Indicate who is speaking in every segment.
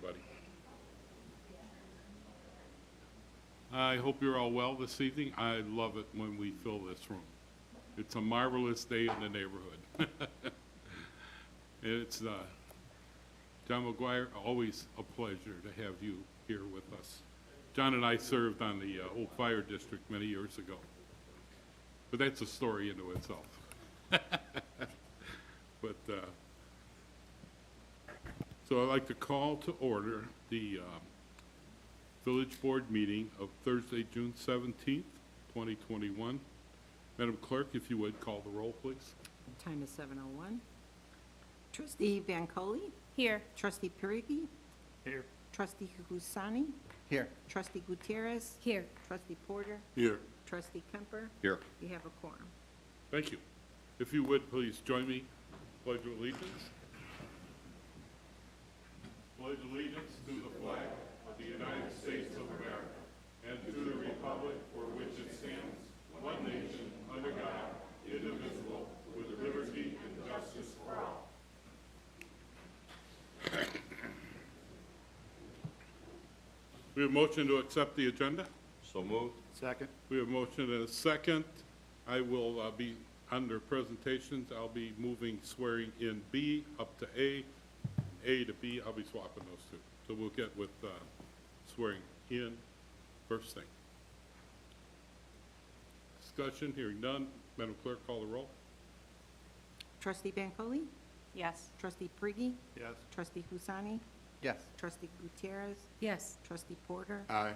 Speaker 1: everybody. I hope you're all well this evening. I love it when we fill this room. It's a marvelous day in the neighborhood. It's John McGuire, always a pleasure to have you here with us. John and I served on the old fire district many years ago, but that's a story into itself. But so I'd like to call to order the Village Board meeting of Thursday, June 17th, 2021. Madam Clerk, if you would call the roll, please.
Speaker 2: Time is 7:01. Trustee Bancole?
Speaker 3: Here.
Speaker 2: Trustee Perigi?
Speaker 4: Here.
Speaker 2: Trustee Husani?
Speaker 4: Here.
Speaker 2: Trustee Gutierrez?
Speaker 3: Here.
Speaker 2: Trustee Porter?
Speaker 1: Here.
Speaker 2: Trustee Kemper?
Speaker 4: Here.
Speaker 2: We have a quorum.
Speaker 1: Thank you. If you would, please join me. Pledge of allegiance. Pledge allegiance to the flag of the United States of America and to the republic for which it stands, one nation, under God, indivisible, with liberty and justice for all. We have a motion to accept the agenda.
Speaker 4: So moved. Second.
Speaker 1: We have a motion and a second. I will be, under presentations, I'll be moving swearing in B up to A to B. I'll be swapping those two. So we'll get with swearing in first thing. Discussion, hearing none. Madam Clerk, call the roll.
Speaker 2: Trustee Bancole?
Speaker 3: Yes.
Speaker 2: Trustee Perigi?
Speaker 4: Yes.
Speaker 2: Trustee Husani?
Speaker 4: Yes.
Speaker 2: Trustee Gutierrez?
Speaker 3: Yes.
Speaker 2: Trustee Porter?
Speaker 4: Aye.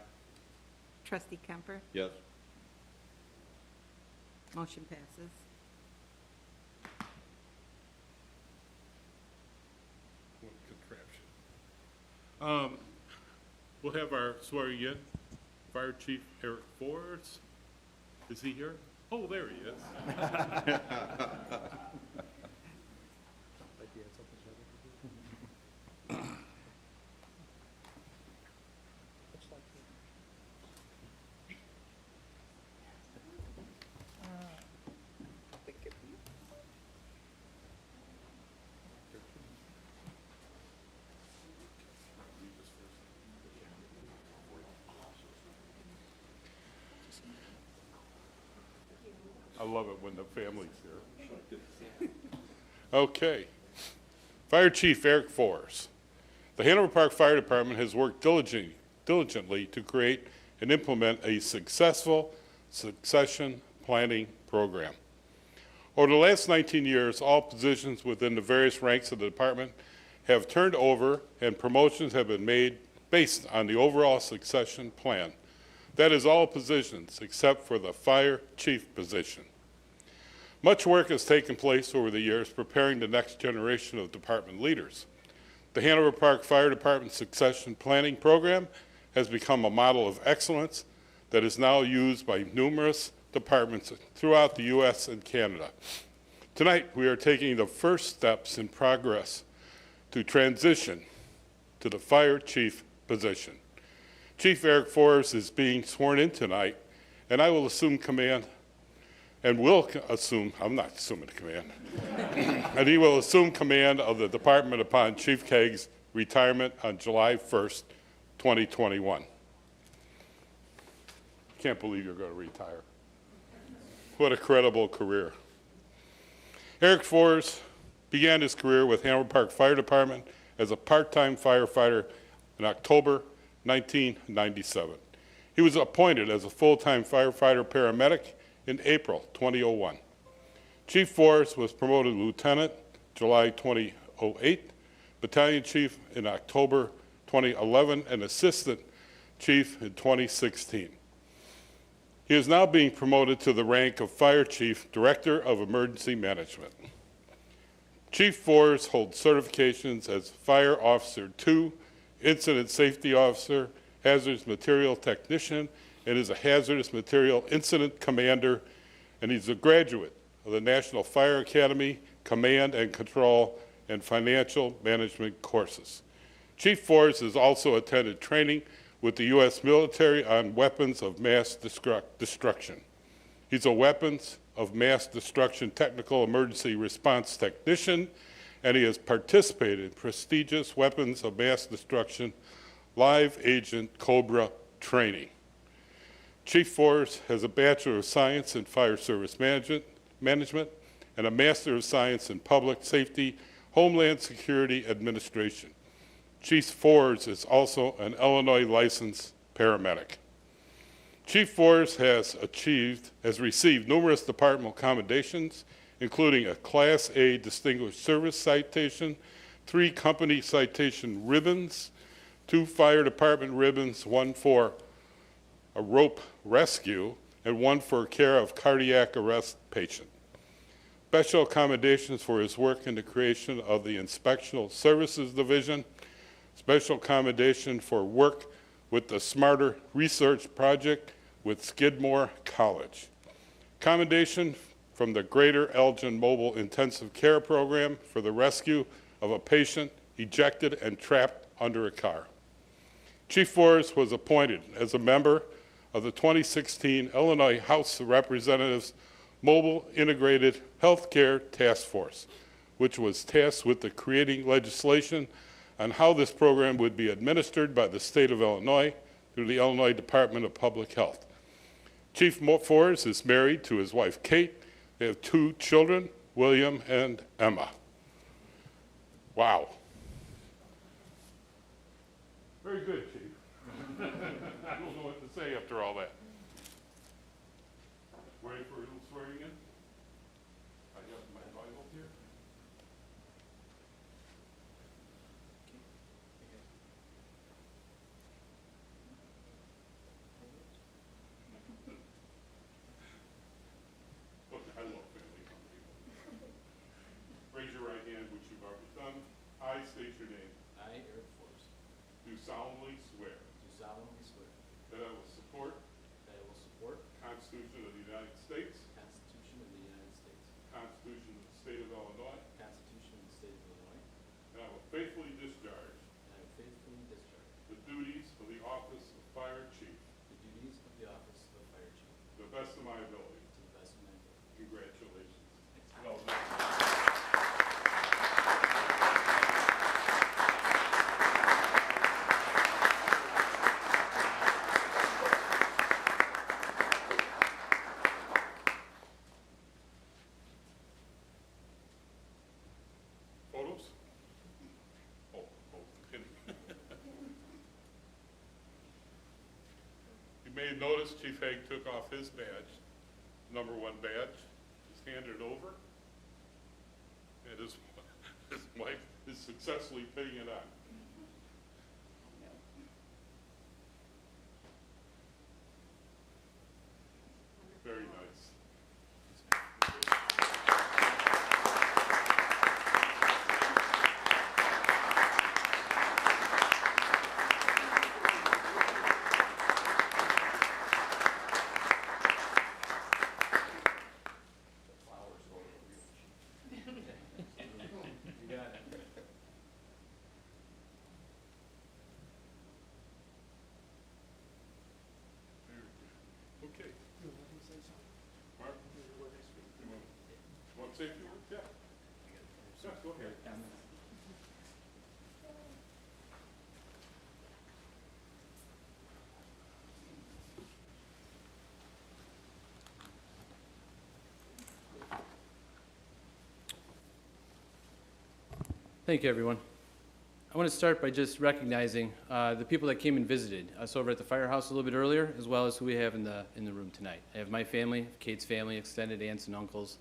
Speaker 2: Trustee Kemper?
Speaker 4: Yes.
Speaker 2: Motion passes.
Speaker 1: What contraption. We'll have our swearing in. Fire Chief Eric Forrest. Is he here? Oh, there he is. I love it when the family's here. Okay. Fire Chief Eric Forrest. The Hanover Park Fire Department has worked diligently to create and implement a successful succession planning program. Over the last 19 years, all positions within the various ranks of the department have turned over and promotions have been made based on the overall succession plan. That is all positions except for the fire chief position. Much work has taken place over the years preparing the next generation of department leaders. The Hanover Park Fire Department Succession Planning Program has become a model of excellence that is now used by numerous departments throughout the U.S. and Canada. Tonight, we are taking the first steps in progress to transition to the fire chief position. Chief Eric Forrest is being sworn in tonight, and I will assume command, and will assume, I'm not assuming the command, and he will assume command of the department upon Chief Kagg's retirement on July 1st, 2021. Can't believe you're going to retire. What a credible career. Eric Forrest began his career with Hanover Park Fire Department as a part-time firefighter in October 1997. He was appointed as a full-time firefighter paramedic in April 2001. Chief Forrest was promoted to lieutenant July 2008, battalion chief in October 2011, and assistant chief in 2016. He is now being promoted to the rank of Fire Chief, Director of Emergency Management. Chief Forrest holds certifications as Fire Officer 2, Incident Safety Officer, Hazardous Material Technician, and is a Hazardous Material Incident Commander, and he's a graduate of the National Fire Academy Command and Control and Financial Management courses. Chief Forrest has also attended training with the U.S. military on weapons of mass destruction. He's a weapons of mass destruction technical emergency response technician and he has participated in prestigious weapons of mass destruction live agent COBRA training. Chief Forrest has a Bachelor of Science in Fire Service Management and a Master of Science in Public Safety, Homeland Security Administration. Chief Forrest is also an Illinois licensed paramedic. Chief Forrest has received numerous departmental commendations, including a Class A Distinguished Service Citation, 3 company citation ribbons, 2 fire department ribbons, 1 for a rope rescue, and 1 for care of cardiac arrest patient. Special commendations for his work in the creation of the Inspectional Services Division, special commendation for work with the Smarter Research Project with Skidmore College. Commendation from the Greater Elgin Mobile Intensive Care Program for the rescue of a patient ejected and trapped under a car. Chief Forrest was appointed as a member of the 2016 Illinois House of Representatives Mobile Integrated Healthcare Task Force, which was tasked with creating legislation on how this program would be administered by the state of Illinois through the Illinois Department of Public Health. Chief Forrest is married to his wife, Kate. They have 2 children, William and Emma. Wow. Very good, Chief. I don't know what to say after all that. Ready for a little swearing in? I got my Bible here. Okay, I love family company. Raise your right hand, which you've already done. I state your name.
Speaker 3: I, Eric Forrest,
Speaker 1: Do solemnly swear
Speaker 3: do solemnly swear
Speaker 1: that I will support
Speaker 3: that I will support
Speaker 1: the Constitution of the United States,
Speaker 3: the Constitution of the United States,
Speaker 1: the Constitution of the State of Illinois,
Speaker 3: the Constitution of the State of Illinois,
Speaker 1: and I will faithfully discharge
Speaker 3: and I will faithfully discharge
Speaker 1: the duties of the office of Fire Chief
Speaker 3: the duties of the office of Fire Chief
Speaker 1: to the best of my ability.
Speaker 3: to the best of my ability.
Speaker 1: Congratulations.
Speaker 3: Thanks.
Speaker 1: Well done. Photos? Oh, kidding. You may have noticed Chief Haig took off his badge, number 1 badge, just handed it over, and his wife is successfully pinning it on. Very nice.
Speaker 3: You got it.
Speaker 1: Okay. Mark? Want to say a few words? Yeah. Yeah, go ahead.
Speaker 3: Thank you, everyone. I want to start by just recognizing the people that came and visited us over at the firehouse a little bit earlier, as well as who we have in the room tonight. I have my family, Kate's family, extended aunts and uncles.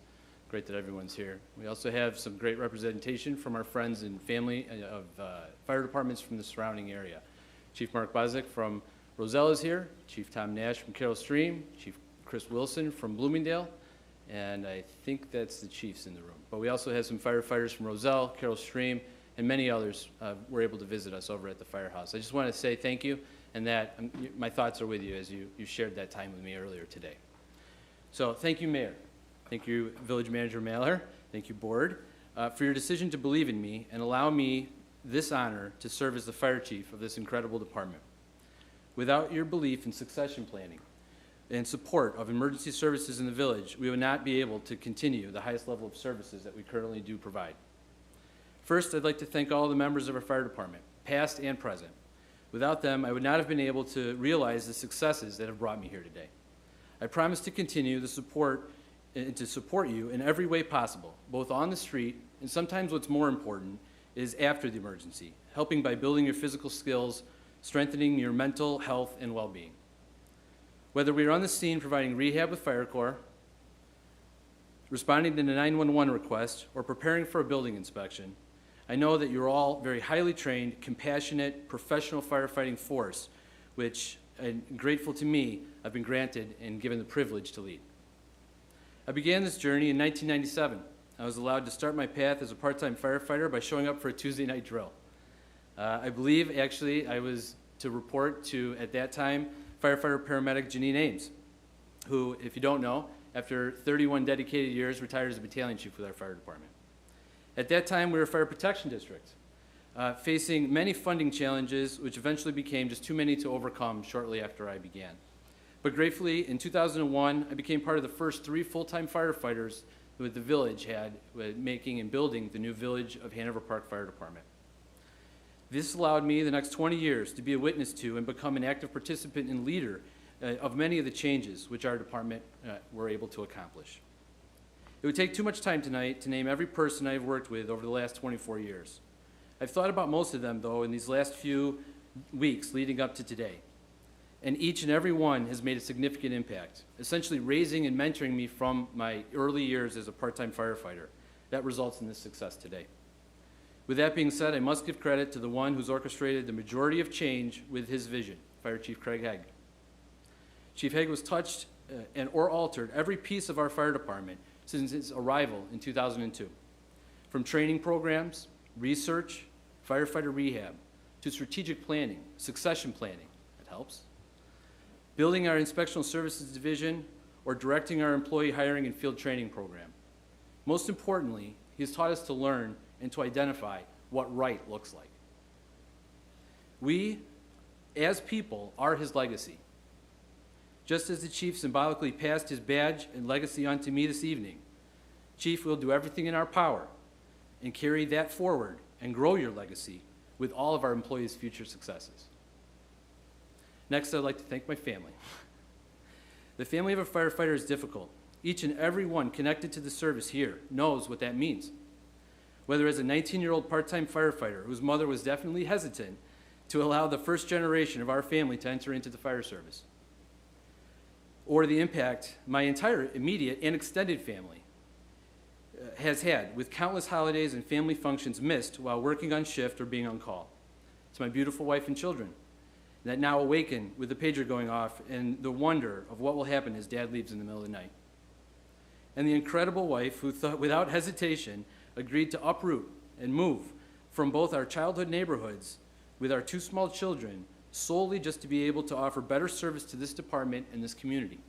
Speaker 3: Great that everyone's here. We also have some great representation from our friends and family of fire departments from the surrounding area. Chief Mark Bozick from Roselle is here, Chief Tom Nash from Carroll Stream, Chief Chris Wilson from Bloomingdale, and I think that's the chiefs in the room. But we also have some firefighters from Roselle, Carroll Stream, and many others were able to visit us over at the firehouse. I just want to say thank you, and that my thoughts are with you as you shared that time with me earlier today. So thank you, Mayor. Thank you, Village Manager Mallher. Thank you, Board, for your decision to believe in me and allow me this honor to serve as the fire chief of this incredible department. Without your belief in succession planning and support of emergency services in the village, we would not be able to continue the highest level of services that we currently do provide. First, I'd like to thank all the members of our fire department, past and present. Without them, I would not have been able to realize the successes that have brought me here today. I promise to continue the support and to support you in every way possible, both on the street and sometimes what's more important is after the emergency, helping by building your physical skills, strengthening your mental health and well-being. Whether we are on the scene providing rehab with Fire Corps, responding to the 911 request, or preparing for a building inspection, I know that you're all very highly trained, compassionate, professional firefighting force, which, and grateful to me, I've been granted and given the privilege to lead. I began this journey in 1997. I was allowed to start my path as a part-time firefighter by showing up for a Tuesday night drill. I believe, actually, I was to report to, at that time, firefighter-paramedic Janine Ames, who, if you don't know, after 31 dedicated years, retired as a battalion chief with our fire department. At that time, we were a fire protection district, facing many funding challenges, which eventually became just too many to overcome shortly after I began. But gratefully, in 2001, I became part of the first 3 full-time firefighters that the village had, making and building the new Village of Hanover Park Fire Department. This allowed me the next 20 years to be a witness to and become an active participant and leader of many of the changes which our department were able to accomplish. It would take too much time tonight to name every person I've worked with over the last 24 years. I've thought about most of them, though, in these last few weeks leading up to today. And each and every one has made a significant impact, essentially raising and mentoring me from my early years as a part-time firefighter. That results in this success today. With that being said, I must give credit to the one who's orchestrated the majority of change with his vision, Fire Chief Craig Haig. Chief Haig was touched or altered every piece of our fire department since its arrival in 2002. From training programs, research, firefighter rehab, to strategic planning, succession planning, that helps, building our inspectional services division, or directing our employee hiring and field training program. Most importantly, he has taught us to learn and to identify what right looks like. We, as people, are his legacy. Just as the Chief symbolically passed his badge and legacy on to me this evening, Chief, will do everything in our power and carry that forward and grow your legacy with all of our employees' future successes. Next, I'd like to thank my family. The family of a firefighter is difficult. Each and every one connected to the service here knows what that means. Whether as a 19-year-old part-time firefighter whose mother was definitely hesitant to allow the first generation of our family to enter into the fire service, or the impact my entire immediate and extended family has had with countless holidays and family functions missed while working on shift or being on call. To my beautiful wife and children that now awaken with the pager going off and the wonder of what will happen as Dad leaves in the middle of the night. And the incredible wife who thought without hesitation agreed to uproot and move from both our childhood neighborhoods with our 2 small children solely just to be able to offer better service to this department and this community.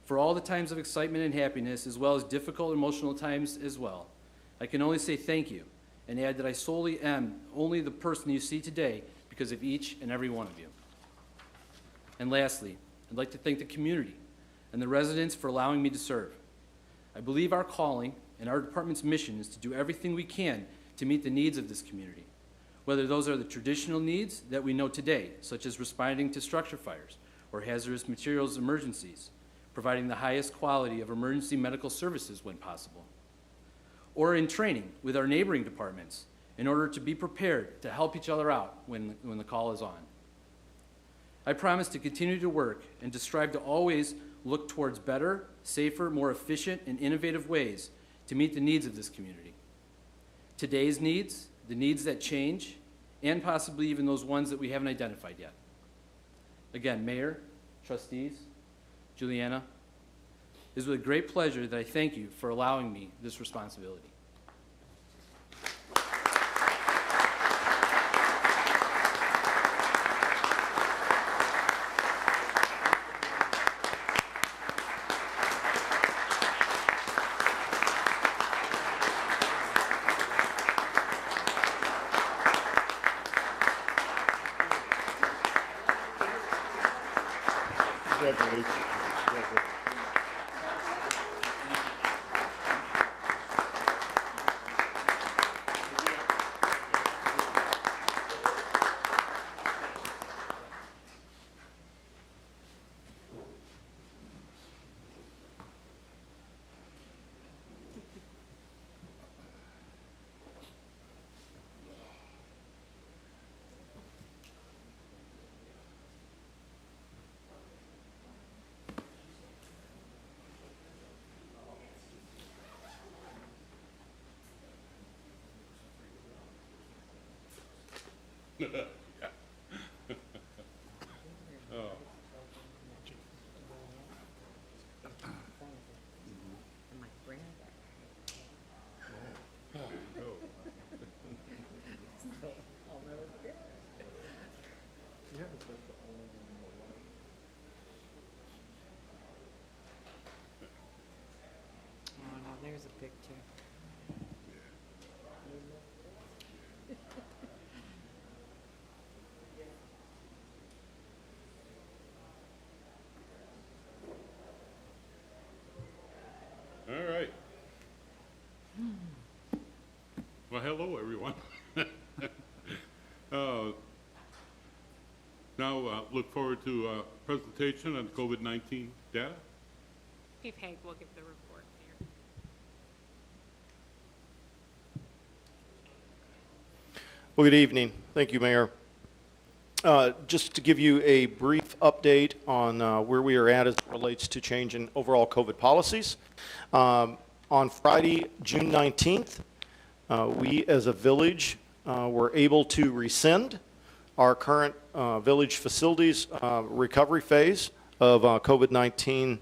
Speaker 3: For all the times of excitement and happiness, as well as difficult emotional times as well, I can only say thank you and add that I solely am only the person you see today because of each and every one of you. And lastly, I'd like to thank the community and the residents for allowing me to serve. I believe our calling and our department's mission is to do everything we can to meet the needs of this community, whether those are the traditional needs that we know today, such as responding to structure fires or hazardous materials emergencies, providing the highest quality of emergency medical services when possible, or in training with our neighboring departments in order to be prepared to help each other out when the call is on. I promise to continue to work and to strive to always look towards better, safer, more efficient, and innovative ways to meet the needs of this community. Today's needs, the needs that change, and possibly even those ones that we haven't identified yet. Again, Mayor, trustees, Juliana, it is with great pleasure that I thank you for allowing me this responsibility.
Speaker 1: Congratulations.
Speaker 2: Oh, no, there's a picture.
Speaker 1: All right. Well, hello, everyone. Now, look forward to a presentation on COVID-19 data.
Speaker 5: Chief Hague will give the report, Mayor.
Speaker 6: Well, good evening. Thank you, Mayor. Just to give you a brief update on where we are at as it relates to change in overall COVID policies. On Friday, June 19th, we as a village were able to rescind our current village facilities recovery phase of COVID-19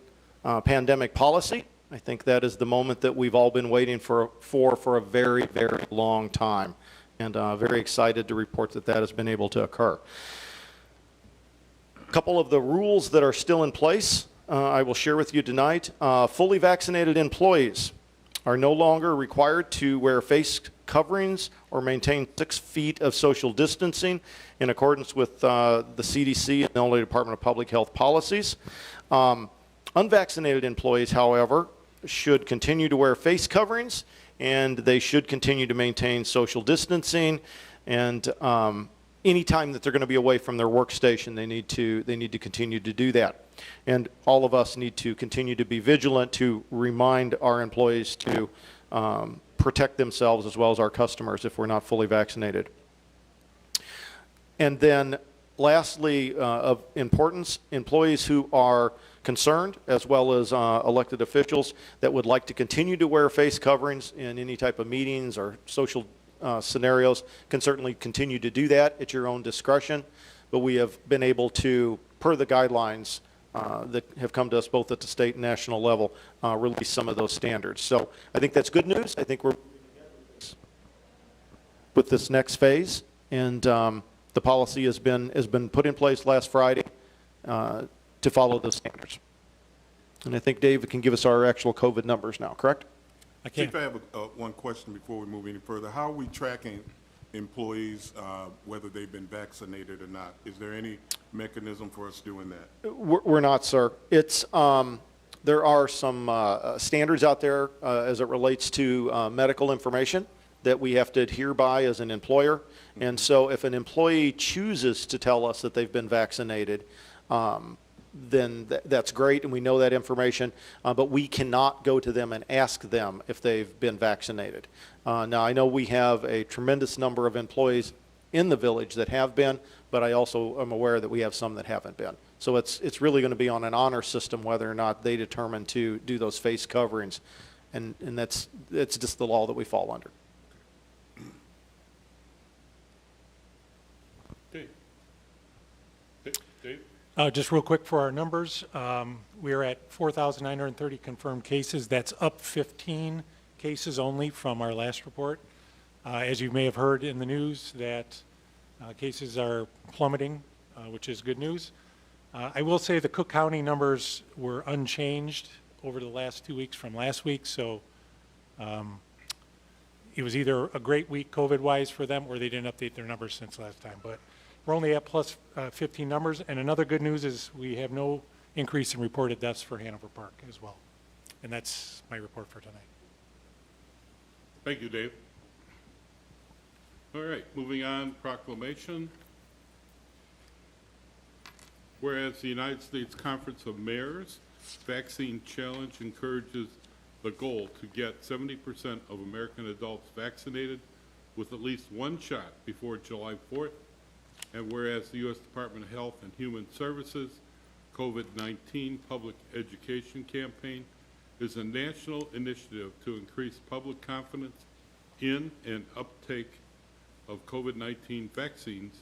Speaker 6: pandemic policy. I think that is the moment that we've all been waiting for a very, very long time, and very excited to report that that has been able to occur. A couple of the rules that are still in place I will share with you tonight. Fully vaccinated employees are no longer required to wear face coverings or maintain 6 feet of social distancing in accordance with the CDC and the Illinois Department of Public Health policies. Unvaccinated employees, however, should continue to wear face coverings, and they should continue to maintain social distancing. And anytime that they're going to be away from their workstation, they need to continue to do that. And all of us need to continue to be vigilant to remind our employees to protect themselves as well as our customers if we're not fully vaccinated. And then lastly, of importance, employees who are concerned, as well as elected officials that would like to continue to wear face coverings in any type of meetings or social scenarios, can certainly continue to do that at your own discretion. But we have been able to, per the guidelines that have come to us both at the state and national level, release some of those standards. So I think that's good news. I think we're with this next phase, and the policy has been put in place last Friday to follow those standards. And I think Dave can give us our actual COVID numbers now, correct?
Speaker 7: Chief, I have one question before we move any further. How are we tracking employees, whether they've been vaccinated or not? Is there any mechanism for us doing that?
Speaker 6: We're not, sir. It's there are some standards out there as it relates to medical information that we have to adhere by as an employer. And so if an employee chooses to tell us that they've been vaccinated, then that's great, and we know that information, but we cannot go to them and ask them if they've been vaccinated. Now, I know we have a tremendous number of employees in the village that have been, but I also am aware that we have some that haven't been. So it's really going to be on an honor system whether or not they determine to do those face coverings, and that's just the law that we fall under.
Speaker 1: Dave?
Speaker 8: Just real quick for our numbers, we are at 4,930 confirmed cases. That's up 15 cases only from our last report. As you may have heard in the news, that cases are plummeting, which is good news. I will say the Cook County numbers were unchanged over the last 2 weeks from last week, so it was either a great week COVID-wise for them, or they didn't update their numbers since last time. But we're only at plus 15 numbers, and another good news is we have no increase in reported deaths for Hanover Park as well. And that's my report for tonight.
Speaker 1: Thank you, Dave. All right, moving on, proclamation. Whereas the United States Conference of Mayors Vaccine Challenge encourages the goal to get 70% of American adults vaccinated with at least one shot before July 4th. And whereas the U.S. Department of Health and Human Services COVID-19 Public Education Campaign is a national initiative to increase public confidence in and uptake of COVID-19 vaccines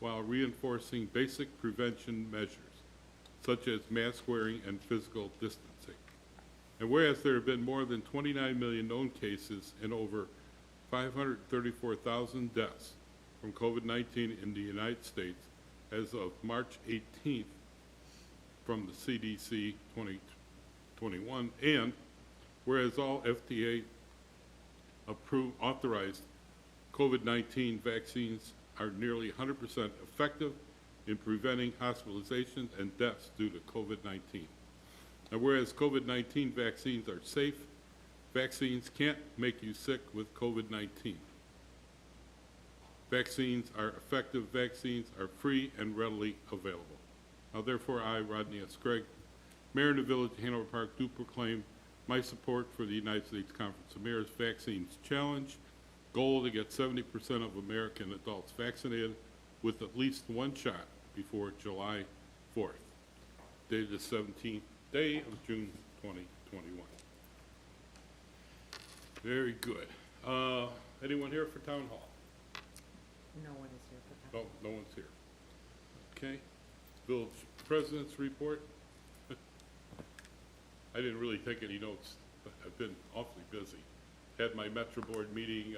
Speaker 1: while reinforcing basic prevention measures, such as mask wearing and physical distancing. And whereas there have been more than 29 million known cases and over 534,000 deaths from COVID-19 in the United States as of March 18th from the CDC 2021, and whereas all FDA approved, authorized COVID-19 vaccines are nearly 100% effective in preventing hospitalizations and deaths due to COVID-19. And whereas COVID-19 vaccines are safe, vaccines can't make you sick with COVID-19. Vaccines are effective, vaccines are free and readily available. Now therefore, I, Rodney S. Gregg, Mayor of the Village of Hanover Park, do proclaim my support for the United States Conference of Mayors Vaccines Challenge, goal to get 70% of American adults vaccinated with at least one shot before July 4th, dated the 17th day of June 2021. Very good. Anyone here for Town Hall?
Speaker 2: No one is here for that.
Speaker 1: No, no one's here. Okay. Village President's report. I didn't really take any notes, but I've been awfully busy. Had my Metro Board meeting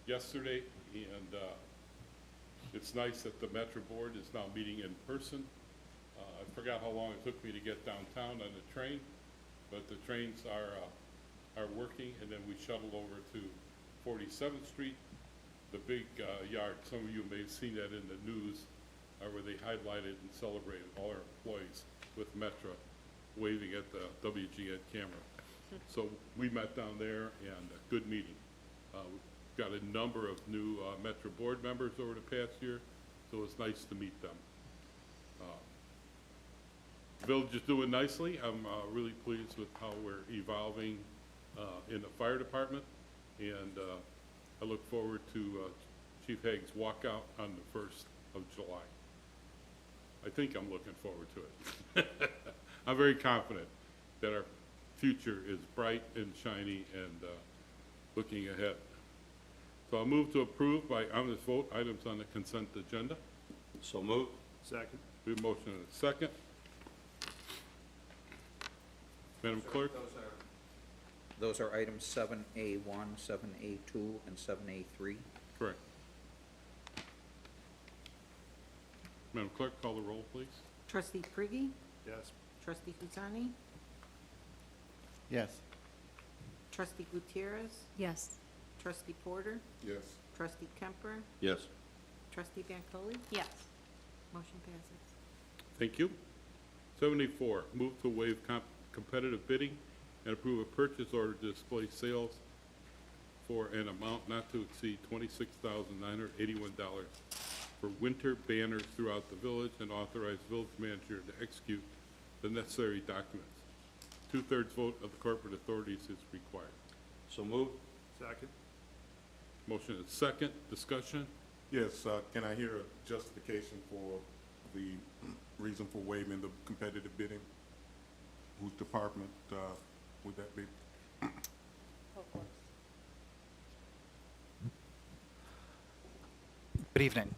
Speaker 1: yesterday, and it's nice that the Metro Board is now meeting in person. I forgot how long it took me to get downtown on the train, but the trains are working, and then we shuttled over to 47th Street, the big yard. Some of you may have seen that in the news, where they highlighted and celebrated all our employees with Metro waving at the WGN camera. So we met down there, and a good meeting. We've got a number of new Metro Board members over the past year, so it's nice to meet them. The village is doing nicely. I'm really pleased with how we're evolving in the fire department, and I look forward to Chief Haig's walkout on the 1st of July. I think I'm looking forward to it. I'm very confident that our future is bright and shiny and looking ahead. So I'll move to approve by unanimous vote items on the consent agenda.
Speaker 4: So moved.
Speaker 7: Second.
Speaker 1: We have a motion and a second. Madam Clerk?
Speaker 9: Those are items 7A1, 7A2, and 7A3.
Speaker 1: Correct. Madam Clerk, call the roll, please.
Speaker 2: Trustee Priggy?
Speaker 7: Yes.
Speaker 2: Trustee Huzani?
Speaker 4: Yes.
Speaker 2: Trustee Gutierrez?
Speaker 5: Yes.
Speaker 2: Trustee Porter?
Speaker 7: Yes.
Speaker 2: Trustee Kemper?
Speaker 4: Yes.
Speaker 2: Trustee Bancole?
Speaker 5: Yes.
Speaker 2: Motion passes.
Speaker 1: Thank you. 74, move to waive competitive bidding and approve a purchase order to display sales for an amount not to exceed $26,981 for winter banners throughout the village, and authorize village manager to execute the necessary documents. 2/3 vote of the corporate authorities is required.
Speaker 4: So moved.
Speaker 7: Second.
Speaker 1: Motion is second. Discussion?
Speaker 7: Yes, can I hear a justification for the reason for waiving the competitive bidding? Whose department would that be?
Speaker 10: Good evening.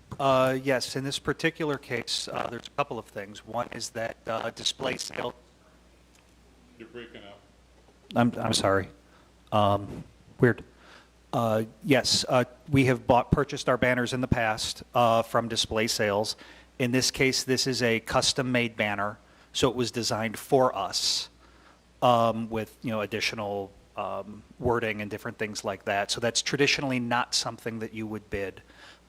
Speaker 10: Yes, in this particular case, there's a couple of things. One is that display sale.
Speaker 1: You're breaking out.
Speaker 10: I'm sorry. Weird. Yes, we have purchased our banners in the past from display sales. In this case, this is a custom-made banner, so it was designed for us with additional wording and different things like that. So that's traditionally not something that you would bid.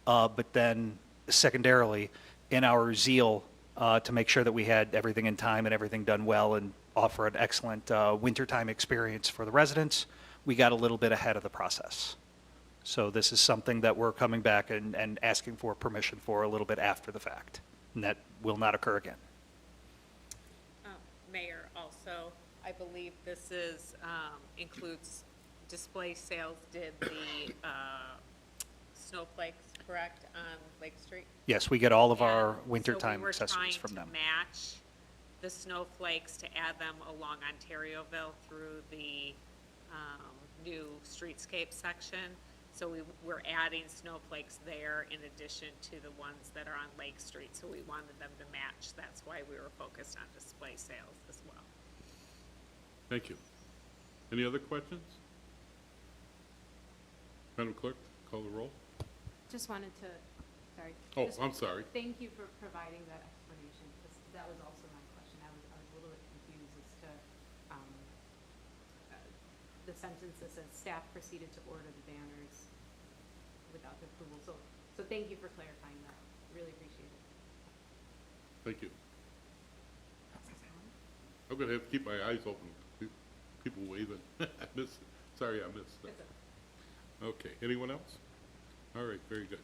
Speaker 10: But then secondarily, in our zeal to make sure that we had everything in time and everything done well and offer an excellent wintertime experience for the residents, we got a little bit ahead of the process. So this is something that we're coming back and asking for permission for a little bit after the fact, and that will not occur again.
Speaker 5: Mayor, also, I believe this includes display sales did the snowflakes, correct, on Lake Street?
Speaker 10: Yes, we get all of our
Speaker 5: And
Speaker 10: wintertime accessories from them.
Speaker 5: So we were trying to match the snowflakes to add them along Onterioville through the new streetscape section. So we're adding snowflakes there in addition to the ones that are on Lake Street, so we wanted them to match. That's why we were focused on display sales as well.
Speaker 1: Thank you. Any other questions? Madam Clerk, call the roll.
Speaker 11: Just wanted to, sorry.
Speaker 1: Oh,
Speaker 11: Just
Speaker 1: I'm sorry.
Speaker 11: Thank you for providing that explanation, because that was also my question. I was a little bit confused as to, the sentence that says staff proceeded to order the banners without the approval. So thank you for clarifying that. Really appreciate it.
Speaker 1: Thank you. I'm gonna have to keep my eyes open. People waving. I missed it. Sorry, I missed that. Okay, anyone else? All right, very good.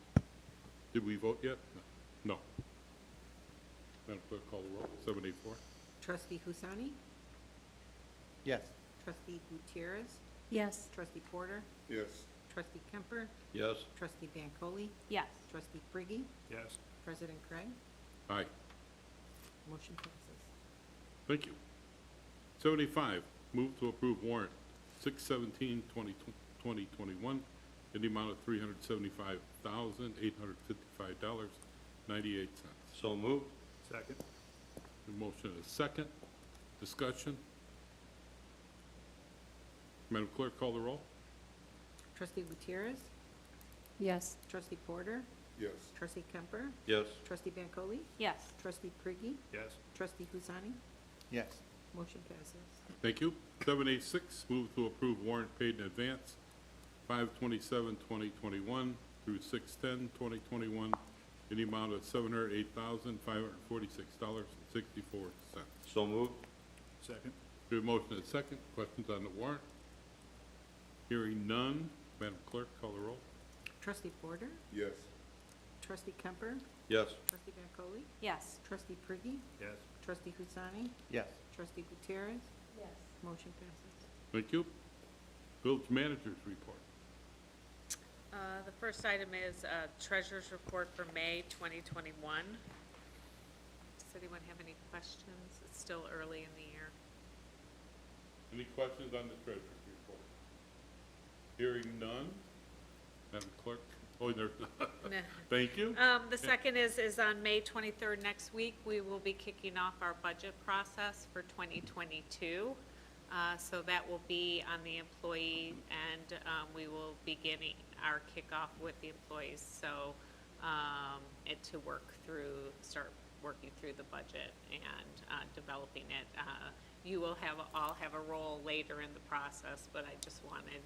Speaker 1: Did we vote yet? No. Madam Clerk, call the roll. 784.
Speaker 2: Trustee Husani?
Speaker 4: Yes.
Speaker 2: Trustee Gutierrez?
Speaker 11: Yes.
Speaker 2: Trustee Porter?
Speaker 7: Yes.
Speaker 2: Trustee Kemper?
Speaker 4: Yes.
Speaker 2: Trustee Bancole?
Speaker 11: Yes.
Speaker 2: Trustee Briggy?
Speaker 7: Yes.
Speaker 2: President Craig?
Speaker 1: Aye.
Speaker 2: Motion passes.
Speaker 1: Thank you. 75, move to approve warrant 6/17/2021 in the amount of $375,855.98.
Speaker 4: So moved. Second.
Speaker 1: The motion is second. Discussion. Madam Clerk, call the roll.
Speaker 2: Trustee Gutierrez?
Speaker 11: Yes.
Speaker 2: Trustee Porter?
Speaker 7: Yes.
Speaker 2: Trustee Kemper?
Speaker 4: Yes.
Speaker 2: Trustee Bancole?
Speaker 11: Yes.
Speaker 2: Trustee Briggy?
Speaker 7: Yes.
Speaker 2: Trustee Husani?
Speaker 4: Yes.
Speaker 2: Motion passes.
Speaker 1: Thank you. 786, move to approve warrant paid in advance 5/27/2021 through 6/10/2021 in the amount of $708,546.64.
Speaker 4: So moved.
Speaker 7: Second.
Speaker 1: We have a motion and a second. Questions on the warrant? Hearing none. Madam Clerk, call the roll.
Speaker 2: Trustee Porter?
Speaker 7: Yes.
Speaker 2: Trustee Kemper?
Speaker 4: Yes.
Speaker 2: Trustee Bancole?
Speaker 11: Yes.
Speaker 2: Trustee Briggy?
Speaker 7: Yes.
Speaker 2: Trustee Husani?
Speaker 4: Yes.
Speaker 2: Trustee Gutierrez?
Speaker 11: Yes.
Speaker 2: Motion passes.
Speaker 1: Thank you. Village Manager's Report.
Speaker 5: The first item is Treasurer's Report for May 2021. Does anyone have any questions? It's still early in the year.
Speaker 1: Any questions on the Treasurer's Report? Hearing none. Madam Clerk? Oh, there, thank you.
Speaker 5: The second is on May 23rd next week, we will be kicking off our budget process for 2022. So that will be on the employee, and we will be beginning our kickoff with the employees. So to start working through the budget and developing it. You will all have a role later in the process, but I just wanted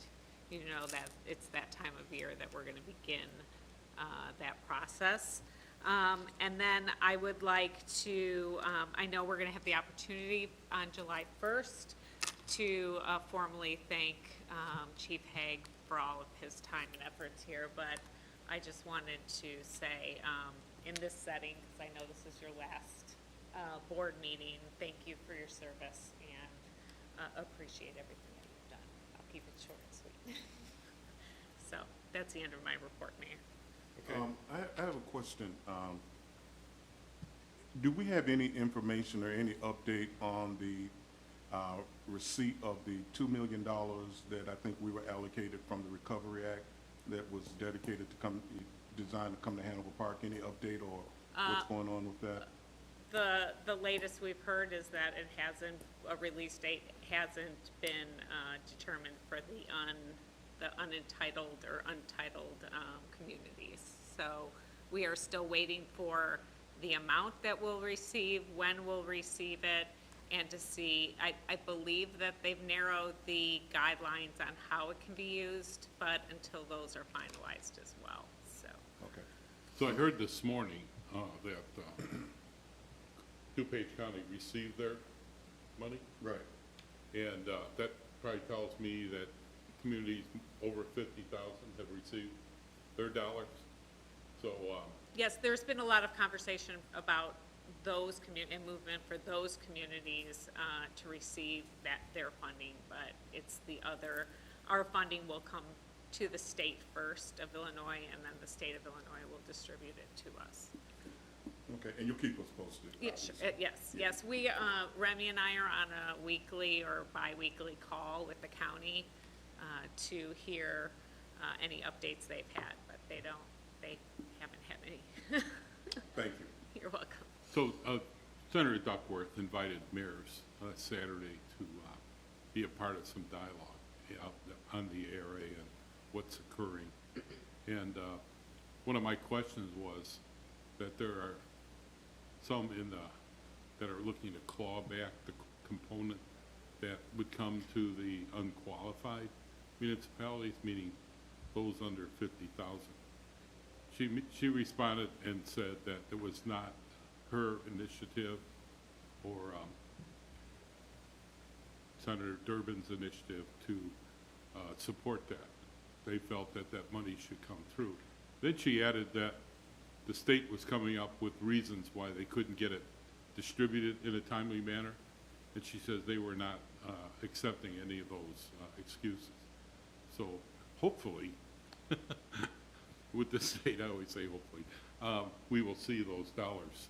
Speaker 5: you to know that it's that time of year that we're going to begin that process. And then I would like to, I know we're going to have the opportunity on July 1st to formally thank Chief Haig for all of his time and efforts here, but I just wanted to say, in this setting, because I know this is your last board meeting, thank you for your service and appreciate everything that you've done. I'll keep it short and sweet. So that's the end of my report, Mayor.
Speaker 7: I have a question. Do we have any information or any update on the receipt of the $2 million that I think we were allocated from the Recovery Act that was dedicated to designed to come to Hannibal Park? Any update or what's going on with that?
Speaker 5: The latest we've heard is that it hasn't, a release date hasn't been determined for the unentitled or untitled communities. So we are still waiting for the amount that we'll receive, when we'll receive it, and to see, I believe that they've narrowed the guidelines on how it can be used, but until those are finalized as well, so.
Speaker 7: Okay.
Speaker 1: So I heard this morning that DuPage County received their money,
Speaker 7: Right.
Speaker 1: and that probably tells me that communities over 50,000 have received their dollars. So,
Speaker 5: Yes, there's been a lot of conversation about those and movement for those communities to receive their funding, but it's the other, our funding will come to the state first of Illinois, and then the state of Illinois will distribute it to us.
Speaker 7: Okay, and you'll keep us posted?
Speaker 5: Yes,
Speaker 7: obviously.
Speaker 5: yes. We, Remy and I are on a weekly or bi-weekly call with the county to hear any updates they've had, but they haven't had any.
Speaker 1: Thank you.
Speaker 5: You're welcome.
Speaker 1: So Senator Duckworth invited mayors Saturday to be a part of some dialogue on the ARA and what's occurring. And one of my questions was that there are some that are looking to claw back the component that would come to the unqualified municipalities, meaning those under 50,000. She responded and said that it was not her initiative or Senator Durbin's initiative to support that. They felt that that money should come through. Then she added that the state was coming up with reasons why they couldn't get it distributed in a timely manner, and she says they were not accepting any of those excuses. So hopefully, with the state, I always say hopefully, we will see those dollars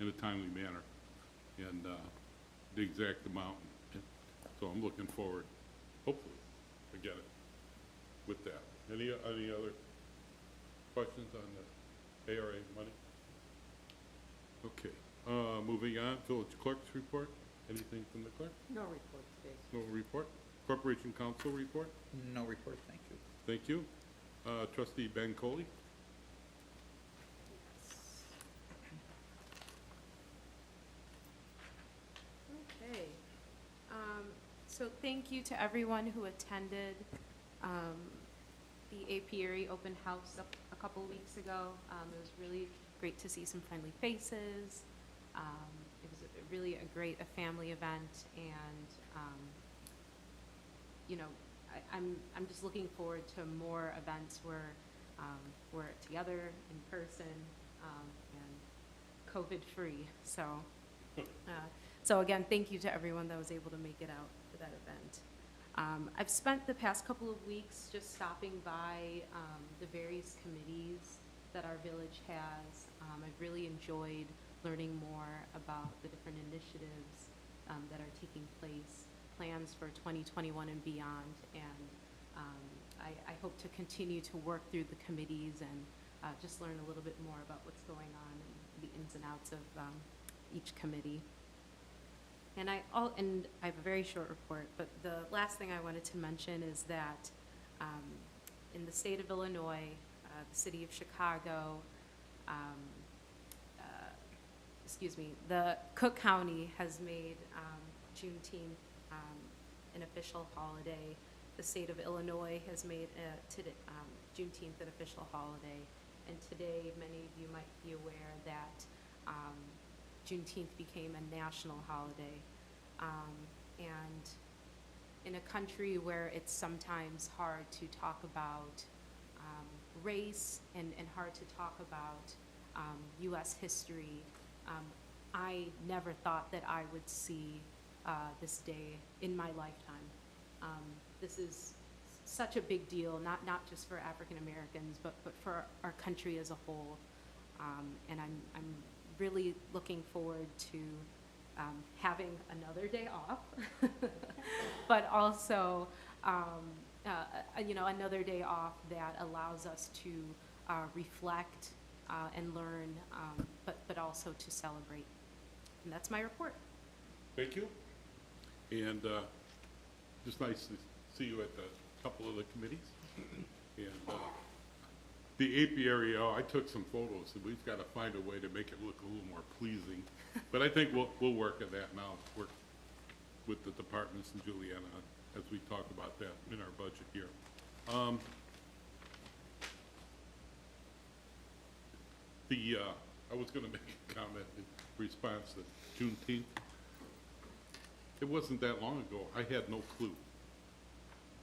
Speaker 1: in a timely manner and the exact amount. So I'm looking forward, hopefully, to get it with that. Any other questions on the ARA money? Okay, moving on, village clerk's report. Anything from the clerk?
Speaker 2: No report today.
Speaker 1: No report. Corporation Council report?
Speaker 9: No report, thank you.
Speaker 1: Thank you. Trustee Ben Coley?
Speaker 11: Okay. So thank you to everyone who attended the Apiary open house a couple weeks ago. It was really great to see some friendly faces. It was really a great family event, and you know, I'm just looking forward to more events where we're together in person and COVID-free. So again, thank you to everyone that was able to make it out for that event. I've spent the past couple of weeks just stopping by the various committees that our village has. I've really enjoyed learning more about the different initiatives that are taking place, plans for 2021 and beyond, and I hope to continue to work through the committees and just learn a little bit more about what's going on and the ins and outs of each committee. And I have a very short report, but the last thing I wanted to mention is that in the state of Illinois, the city of Chicago, the Cook County has made Juneteenth an official holiday. The state of Illinois has made Juneteenth an official holiday. And today, many of you might be aware that Juneteenth became a national holiday. And in a country where it's sometimes hard to talk about race and hard to talk about U.S. history, I never thought that I would see this day in my lifetime. This is such a big deal, not just for African Americans, but for our country as a whole. And I'm really looking forward to having another day off, but also another day off that allows us to reflect and learn, but also to celebrate. And that's my report.
Speaker 1: Thank you. And just nice to see you at a couple of the committees. And the apiary, I took some photos, and we've got to find a way to make it look a little more pleasing. But I think we'll work on that now, work with the departments and Juliana as we talk about that in our budget here. I was going to make a comment in response to Juneteenth. It wasn't that long ago. I had no clue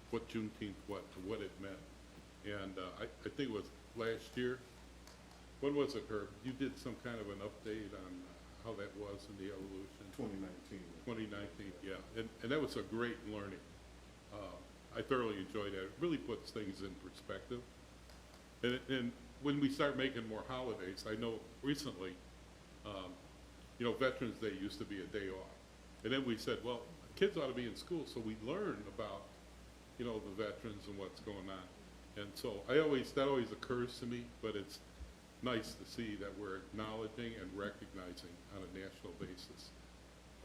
Speaker 1: what Juneteenth was, what it meant. And I think it was last year. When was it, Herb? You did some kind of an update on how that was in the evolution.
Speaker 7: 2019.
Speaker 1: 2019, yeah. And that was a great learning. I thoroughly enjoyed that. It really puts things in perspective. And when we start making more holidays, I know recently, Veterans Day used to be a day off. And then we said, well, kids ought to be in school, so we learn about, the veterans and what's going on. And so that always occurs to me, but it's nice to see that we're acknowledging and recognizing on a national basis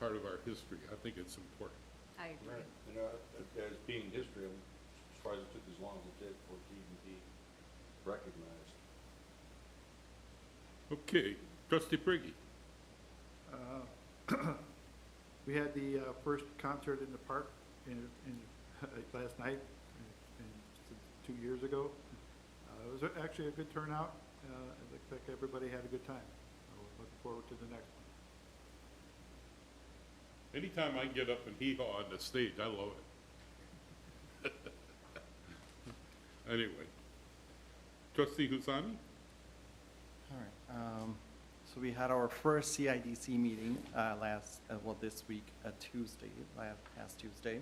Speaker 1: part of our history. I think it's important.
Speaker 11: I agree.
Speaker 4: As being history, I'm surprised it took as long as it did for it to even be recognized.
Speaker 1: Okay, trustee Briggy.
Speaker 12: We had the first concert in the park last night, 2 years ago. It was actually a good turnout. It looks like everybody had a good time. We'll look forward to the next one.
Speaker 1: Anytime I can get up and hee-haw on the stage, I love it. Anyway, trustee Husani?
Speaker 13: All right, so we had our first CIDC meeting this week, Tuesday, past Tuesday.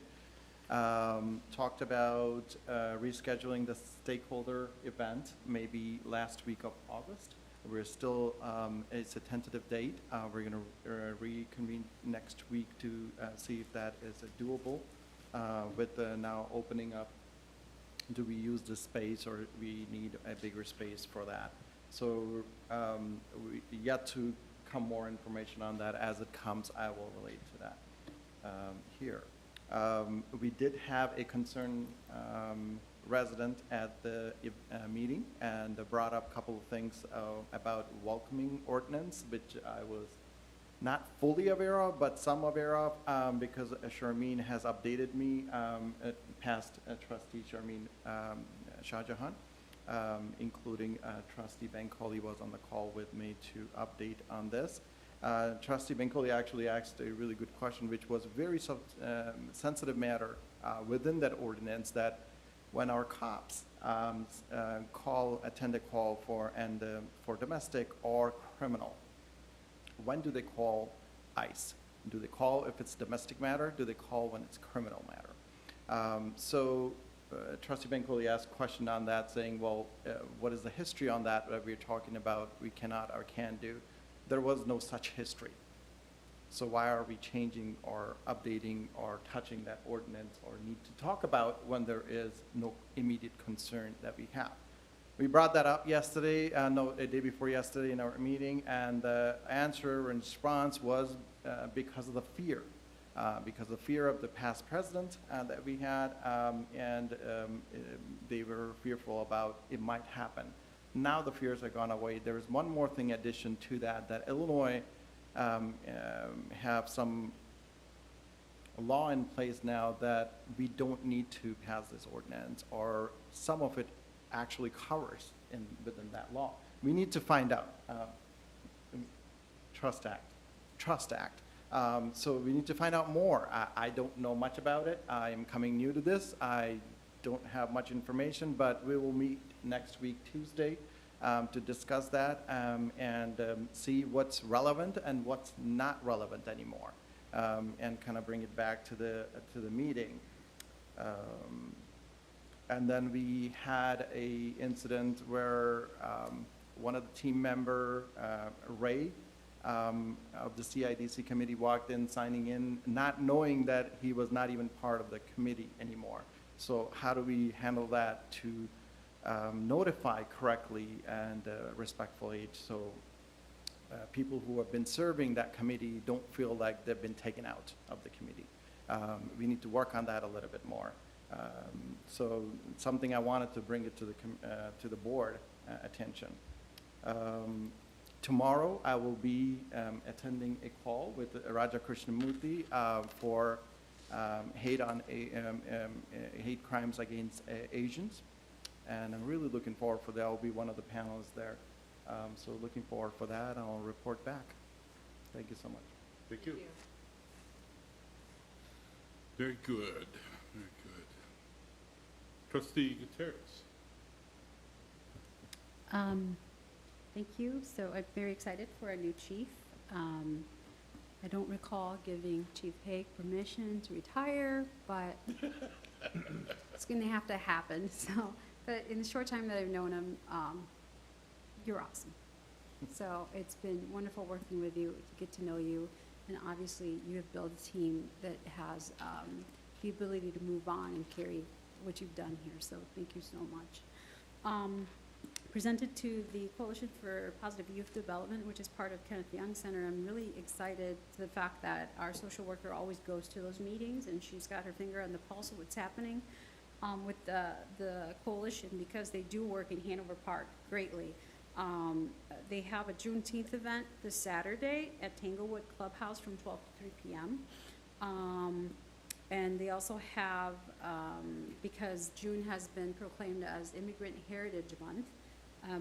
Speaker 13: Talked about rescheduling the stakeholder event, maybe last week of August. We're still, it's a tentative date. We're gonna reconvene next week to see if that is doable. With the now opening up, do we use the space or we need a bigger space for that? So we yet to come more information on that. As it comes, I will relate to that here. We did have a concerned resident at the meeting and brought up a couple of things about welcoming ordinance, which I was not fully aware of, but some aware of, because Sharmeen has updated me, past trustee Sharmeen Shahjahan, including trustee Bankole was on the call with me to update on this. Trustee Bankole actually asked a really good question, which was a very sensitive matter within that ordinance, that when our cops attend a call for domestic or criminal, when do they call ICE? Do they call if it's domestic matter? Do they call when it's criminal matter? Trustee Bankole asked a question on that, saying, well, what is the history on that we're talking about we cannot or can do? There was no such history. So why are we changing or updating or touching that ordinance or need to talk about when there is no immediate concern that we have? We brought that up yesterday, a day before yesterday in our meeting, and the answer and response was because of the fear. Because of the fear of the past president that we had, they were fearful about it might happen. Now the fears are gone away. There is one more thing in addition to that Illinois have some law in place now that we don't need to pass this ordinance, or some of it actually covers within that law. We need to find out. Trust Act. So we need to find out more. I don't know much about it. I am coming new to this. I don't have much information, but we will meet next week, Tuesday, to discuss that and see what's relevant and what's not relevant anymore, and kind of bring it back to the meeting. And then we had a incident where one of the team member, Ray, of the CIDC committee walked in, signing in, not knowing that he was not even part of the committee anymore. So how do we handle that to notify correctly and respectfully, so people who have been serving that committee don't feel like they've been taken out of the committee? We need to work on that a little bit more. So something I wanted to bring it to the board attention. Tomorrow, I will be attending a call with Raja Krishnamurthy for hate crimes against Asians, and I'm really looking forward for that. I'll be one of the panelists there, so looking forward for that. I'll report back. Thank you so much.
Speaker 1: Thank you. Very good, very good. Trustee Gutierrez.
Speaker 14: Thank you. So I'm very excited for a new chief. I don't recall giving Chief Hague permission to retire, but it's going to have to happen. So, but in the short time that I've known him, you're awesome. So it's been wonderful working with you, to get to know you, and obviously you have built a team that has the ability to move on and carry what you've done here. So thank you so much. presented to the Coalition for Positive Youth Development, which is part of Kenneth Young Center. I'm really excited to the fact that our social worker always goes to those meetings, and she's got her finger on the pulse of what's happening with the coalition, because they do work in Hanover Park greatly. They have a Juneteenth event this Saturday at Tanglewood Clubhouse from 12 to 3 p.m. And they also have, because June has been proclaimed as Immigrant Heritage Month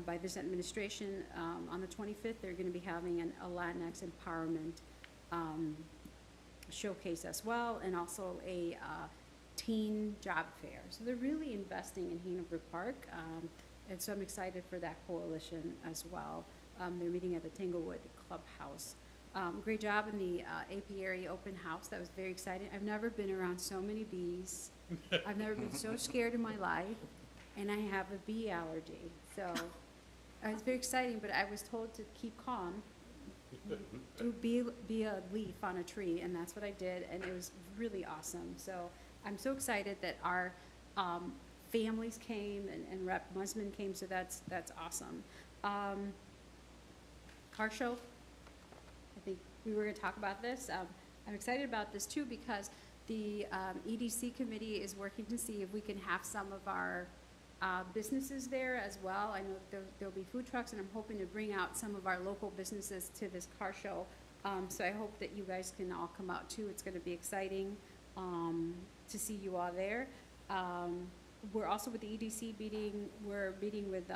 Speaker 14: by this administration, on the 25th, they're going to be having a Latinx empowerment showcase as well, and also a teen job fair. So they're really investing in Hanover Park, and so I'm excited for that coalition as well. They're meeting at the Tanglewood Clubhouse. Great job in the AP area open house. That was very exciting. I've never been around so many bees. I've never been so scared in my life, and I have a bee allergy. So it was very exciting, but I was told to keep calm, to be a leaf on a tree, and that's what I did, and it was really awesome. So I'm so excited that our families came, and Rep. Musman came, so that's awesome. Car show, I think we were going to talk about this. I'm excited about this too, because the EDC committee is working to see if we can have some of our businesses there as well. I know there'll be food trucks, and I'm hoping to bring out some of our local businesses to this car show. So I hope that you guys can all come out too. It's going to be exciting to see you all there. We're also with the EDC meeting. We're meeting with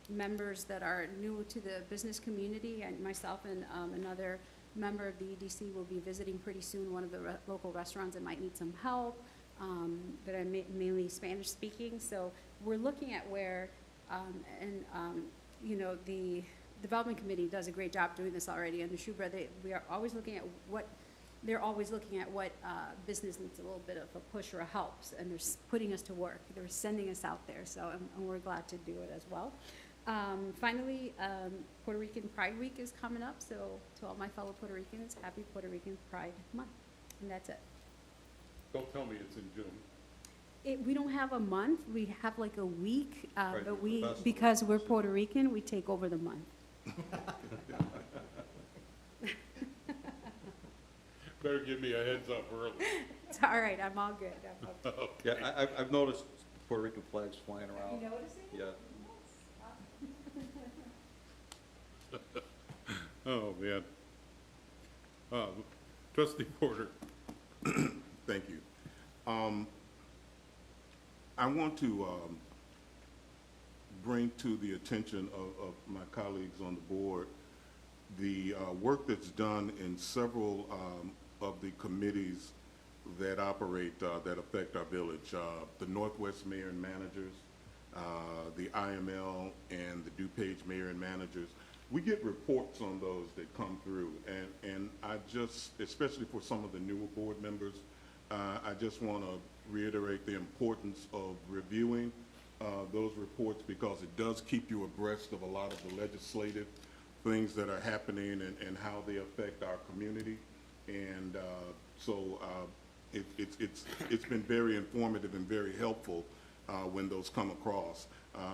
Speaker 14: members that are new to the business community, and myself and another member of the EDC will be visiting pretty soon one of the local restaurants that might need some help, that are mainly Spanish speaking. So we're looking at where, you know, the development committee does a great job doing this already under Shubra. We are always looking at what, they're always looking at what business needs a little bit of a push or a help, and they're putting us to work. They're sending us out there, so and we're glad to do it as well. Finally, Puerto Rican Pride Week is coming up, so to all my fellow Puerto Ricans, happy Puerto Rican Pride Month, and that's it.
Speaker 1: Don't tell me it's in June.
Speaker 14: We don't have a month, we have like a week,
Speaker 4: Right,
Speaker 14: but
Speaker 4: the festival.
Speaker 14: because we're Puerto Rican, we take over the month.
Speaker 1: Better give me a heads up early.
Speaker 14: It's all right, I'm all good. I'm all good.
Speaker 4: Yeah, I've noticed Puerto Rican flags flying around.
Speaker 14: You noticing?
Speaker 4: Yeah.
Speaker 1: Oh, man. Trustee Porter.
Speaker 7: Thank you. I want to bring to the attention of my colleagues on the board the work that's done in several of the committees that operate, that affect our village. The Northwest Mayor and Managers, the IML, and the DuPage Mayor and Managers. We get reports on those that come through, and I just, especially for some of the newer board members, I just want to reiterate the importance of reviewing those reports, because it does keep you abreast of a lot of the legislative things that are happening and how they affect our community. And so it's been very informative and very helpful when those come across.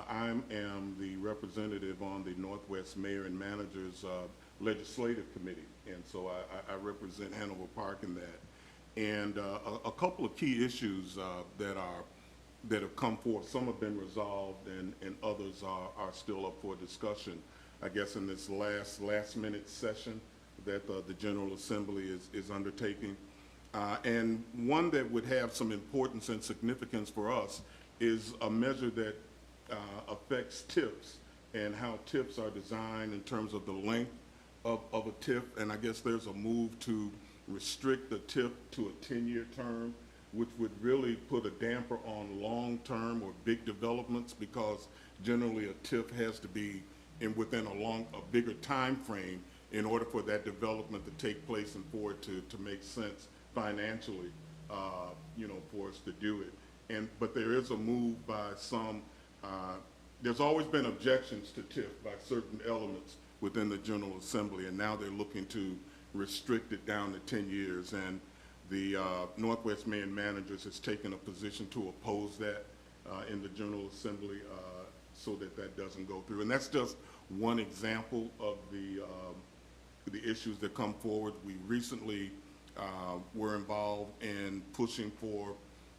Speaker 7: I am the representative on the Northwest Mayor and Managers Legislative Committee, and so I represent Hanover Park in that. And a couple of key issues that have come forth. Some have been resolved, and others are still up for discussion, I guess, in this last minute session that the General Assembly is undertaking. And one that would have some importance and significance for us is a measure that affects TIFs and how TIFs are designed in terms of the length of a TIF. And I guess there's a move to restrict the TIF to a 10-year term, which would really put a damper on long-term or big developments, because generally a TIF has to be within a bigger time frame in order for that development to take place and for it to make sense financially, you know, for us to do it. But there is a move by some, there's always been objections to TIF by certain elements within the General Assembly, and now they're looking to restrict it down to 10 years. And the Northwest Mayor and Managers has taken a position to oppose that in the General Assembly. so that that doesn't go through. And that's just one example of the issues that come forward. We recently were involved in pushing for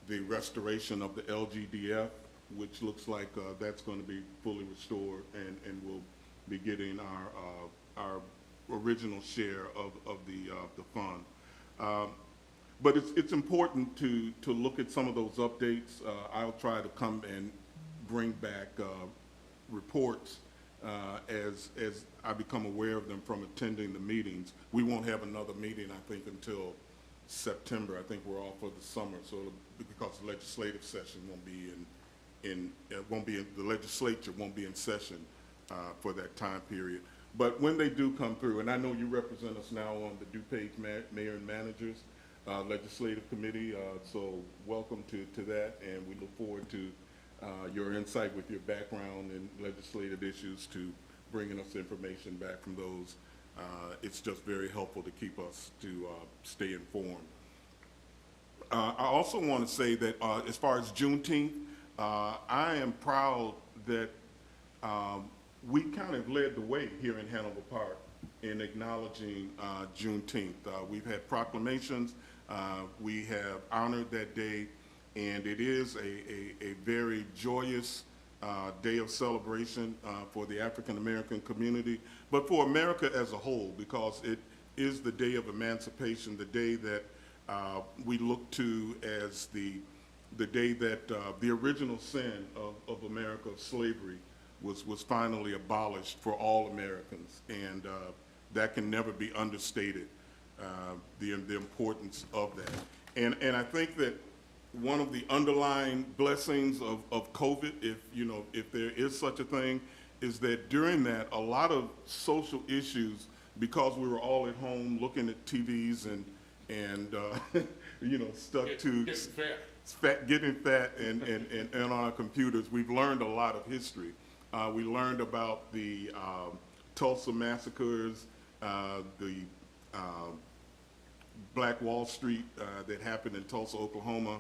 Speaker 7: the restoration of the LGDF, which looks like that's going to be fully restored, and we'll be getting our original share of the fund. But it's important to look at some of those updates. I'll try to come and bring back reports as I become aware of them from attending the meetings. We won't have another meeting, I think, until September. I think we're off for the summer, so because the legislative session won't be the legislature won't be in session for that time period. But when they do come through, and I know you represent us now on the DuPage Mayor and Managers Legislative Committee, so welcome to that, and we look forward to your insight with your background in legislative issues to bringing us information back from those. It's just very helpful to keep us to stay informed. I also want to say that as far as Juneteenth, I am proud that we kind of led the way here in Hanover Park in acknowledging Juneteenth. We've had proclamations, we have honored that day, and it is a very joyous day of celebration for the African American community, but for America as a whole, because it is the day of emancipation, the day that we look to as the day that the original sin of America, slavery, was finally abolished for all Americans, and that can never be understated, the importance of that. And I think that one of the underlying blessings of COVID, if there is such a thing, is that during that, a lot of social issues, because we were all at home looking at TVs and stuck to getting fat and on our computers, we've learned a lot of history. We learned about the Tulsa massacres, the Black Wall Street that happened in Tulsa, Oklahoma,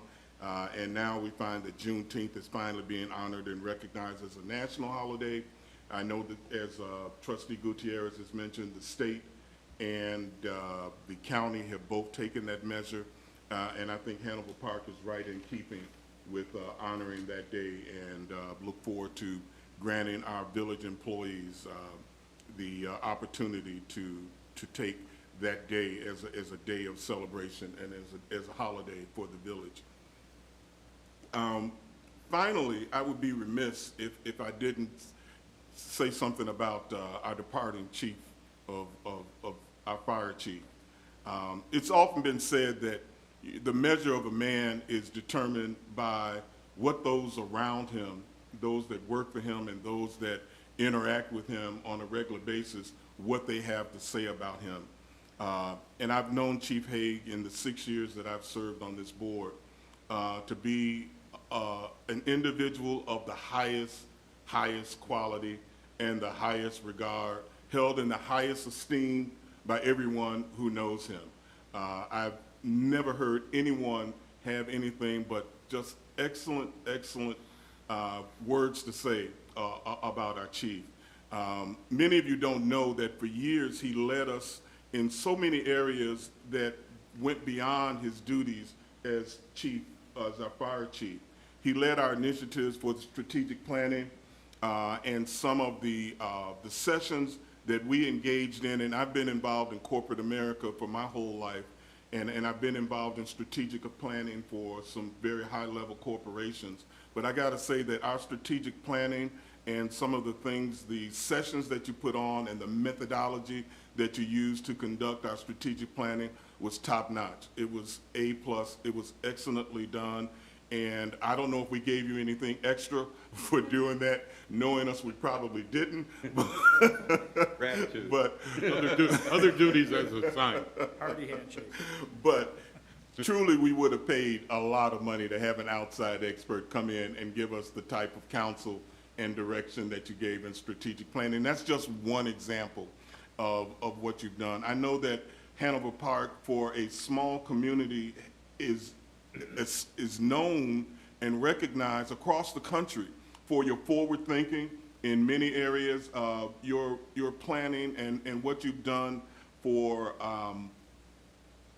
Speaker 7: and now we find that Juneteenth is finally being honored and recognized as a national holiday. I know that, as Trustee Gutierrez has mentioned, the state and the county have both taken that measure, and I think Hanover Park is right in keeping with honoring that day, and look forward to granting our village employees the opportunity to take that day as a day of celebration and as a holiday for the village. Finally, I would be remiss if I didn't say something about our departing chief of our fire chief. It's often been said that the measure of a man is determined by what those around him, those that work for him and those that interact with him on a regular basis, what they have to say about him. And I've known Chief Hague in the 6 years that I've served on this board to be an individual of the highest quality and the highest regard, held in the highest esteem by everyone who knows him. I've never heard anyone have anything but just excellent words to say about our chief. Many of you don't know that for years he led us in so many areas that went beyond his duties as our fire chief. He led our initiatives for the strategic planning and some of the sessions that we engaged in, and I've been involved in corporate America for my whole life, and I've been involved in strategic planning for some very high-level corporations. But I got to say that our strategic planning and some of the things, the sessions that you put on and the methodology that you use to conduct our strategic planning was top-notch. It was A+, it was excellently done, and I don't know if we gave you anything extra for doing that. Knowing us, we probably didn't.
Speaker 4: Gratitude.
Speaker 7: But
Speaker 1: other duties as assigned.
Speaker 8: Hearty handshake.
Speaker 7: But truly, we would have paid a lot of money to have an outside expert come in and give us the type of counsel and direction that you gave in strategic planning. That's just one example of what you've done. I know that Hanover Park, for a small community, is known and recognized across the country for your forward thinking in many areas, your planning and what you've done for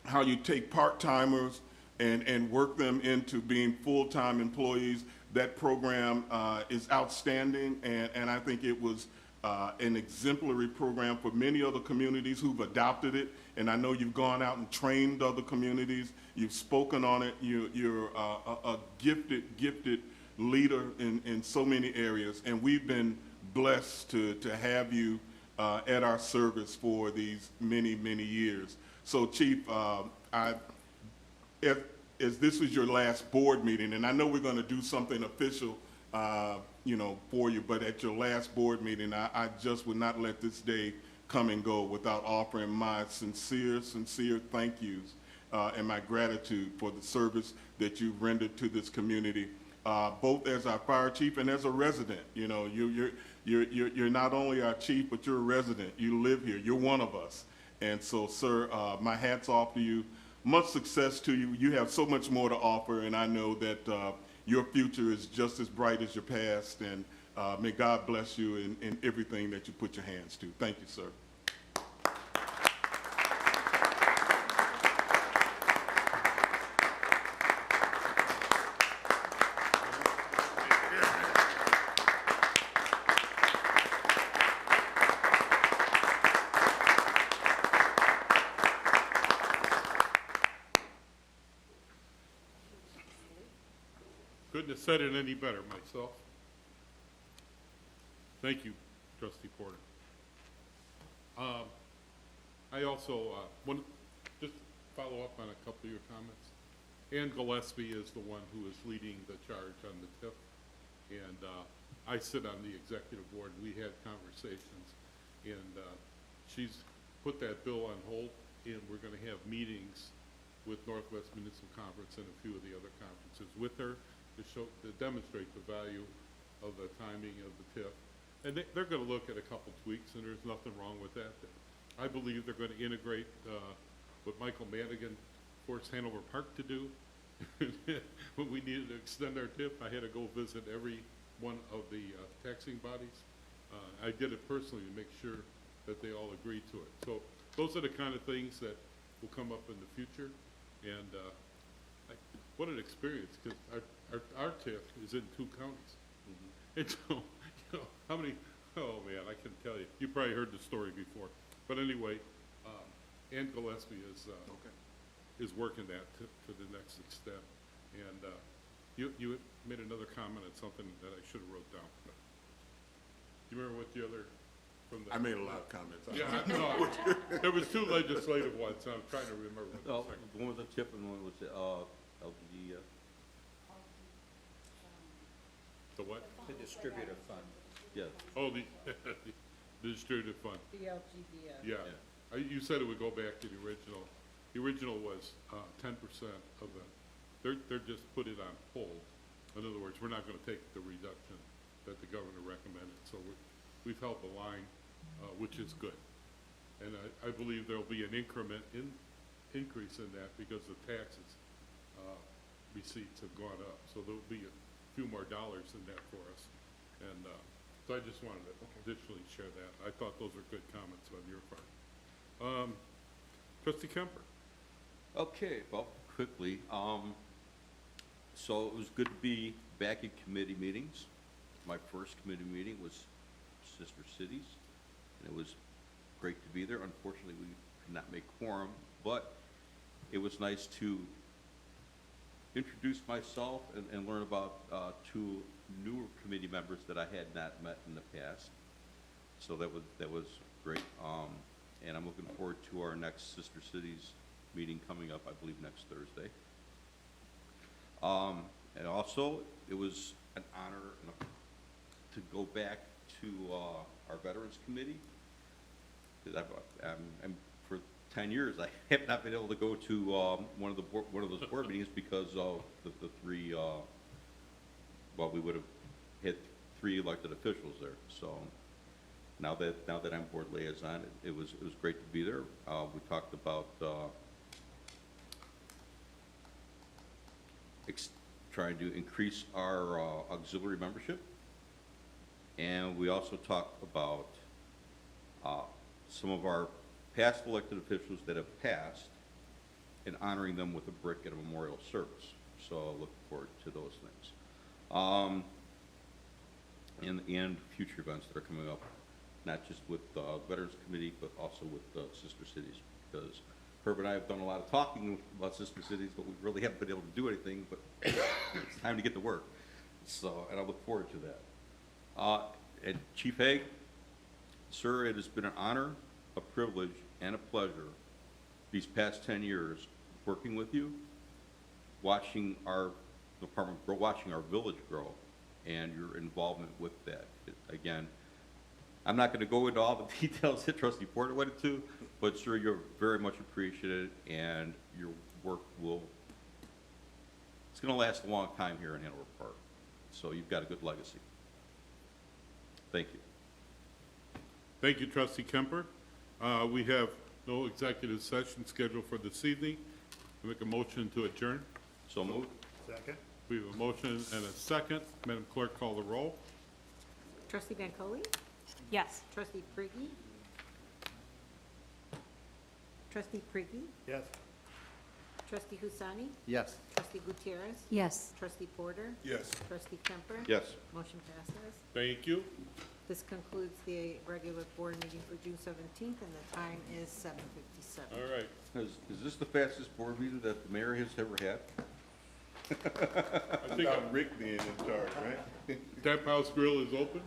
Speaker 7: how you take part-timers and work them into being full-time employees. That program is outstanding, and I think it was an exemplary program for many other communities who've adopted it. And I know you've gone out and trained other communities. You've spoken on it. You're a gifted leader in so many areas, and we've been blessed to have you at our service for these many years. So, Chief, as this was your last board meeting, and I know we're going to do something official, for you, but at your last board meeting, I just would not let this day come and go without offering my sincere thank yous and my gratitude for the service that you've rendered to this community, both as our fire chief and as a resident. You're not only our chief, but you're a resident. You live here. You're one of us. And so, sir, my hat's off to you. Much success to you. You have so much more to offer, and I know that your future is just as bright as your past, and may God bless you in everything that you put your hands to. Thank you, sir.
Speaker 1: Couldn't have said it any better myself. Thank you, Trustee Porter. I also want to just follow up on a couple of your comments. Ann Gillespie is the one who is leading the charge on the TIF, and I sit on the executive board. We had conversations, and she's put that bill on hold, and we're going to have meetings with Northwest Municipal Conference and a few of the other conferences with her to demonstrate the value of the timing of the TIF. And they're going to look at a couple tweaks, and there's nothing wrong with that. I believe they're going to integrate what Michael Madigan forced Hanover Park to do. When we needed to extend our TIF, I had to go visit every one of the taxing bodies. I did it personally to make sure that they all agreed to it. So those are the kind of things that will come up in the future. And what an experience, because our TIF is in 2 counties. And so, how many, oh man, I can tell you. You probably heard the story before. But anyway, Ann Gillespie is working that to the next extent. And you made another comment on something that I should have wrote down. But do you remember what the other, from the?
Speaker 7: I made a lot of comments.
Speaker 1: Yeah, no, there was 2 legislative ones, so I'm trying to remember.
Speaker 4: One was a TIP and one was the LGD.
Speaker 1: The what?
Speaker 9: The distributor fund.
Speaker 4: Yeah.
Speaker 1: Oh, the distributive fund.
Speaker 2: The LGDF.
Speaker 1: Yeah. You said it would go back to the original. The original was 10% of the, they're just put it on hold. In other words, we're not going to take the reduction that the governor recommended. So we've held the line, which is good. And I believe there'll be an increase in that because the taxes receipts have gone up. So there'll be a few more dollars in that for us. And so I just wanted to additionally share that. I thought those were good comments on your part. Trustee Kemper.
Speaker 4: Okay, well, quickly, so it was good to be back in committee meetings. My first committee meeting was Sister Cities, and it was great to be there. Unfortunately, we could not make quorum, but it was nice to introduce myself and learn about 2 newer committee members that I had not met in the past. So that was great. And I'm looking forward to our next Sister Cities meeting coming up, I believe, next Thursday. And also, it was an honor to go back to our Veterans Committee. I'm for 10 years, I have not been able to go to one of those board meetings because of the 3. Well, we would have had 3 elected officials there. So now that I'm board liaison, it was great to be there. We talked about trying to increase our auxiliary membership And we also talked about some of our past elected officials that have passed and honoring them with a brick at a memorial service. So I look forward to those things. And future events that are coming up, not just with the Veterans Committee, but also with Sister Cities. Because Herb and I have done a lot of talking about Sister Cities, but we really haven't been able to do anything, but it's time to get to work. So, and I look forward to that. And Chief Hague, sir, it has been an honor, a privilege, and a pleasure these past 10 years working with you, watching our department grow, watching our village grow, and your involvement with that. Again, I'm not going to go into all the details that Trustee Porter went into, but sir, you're very much appreciated, and your work it's going to last a long time here in Hanover Park. So you've got a good legacy. Thank you.
Speaker 1: Thank you, Trustee Kemper. We have no executive session scheduled for this evening. I make a motion to adjourn.
Speaker 4: So moved.
Speaker 12: Second?
Speaker 1: We have a motion and a second. Madam Clerk, call the roll.
Speaker 2: Trustee Bancole?
Speaker 5: Yes.
Speaker 2: Trustee Priggy? Trustee Priggy?
Speaker 12: Yes.
Speaker 2: Trustee Husani?
Speaker 13: Yes.
Speaker 2: Trustee Gutierrez?
Speaker 14: Yes.
Speaker 2: Trustee Porter?
Speaker 7: Yes.
Speaker 2: Trustee Kemper?
Speaker 4: Yes.
Speaker 2: Motion passes.
Speaker 1: Thank you.
Speaker 2: This concludes the regular board meeting for June 17th, and the time is 7:57.
Speaker 1: All right.
Speaker 4: Is this the fastest board meeting that the mayor has ever had?
Speaker 1: I think
Speaker 7: Without Rick being in charge, right?
Speaker 1: Tap House Grill is open.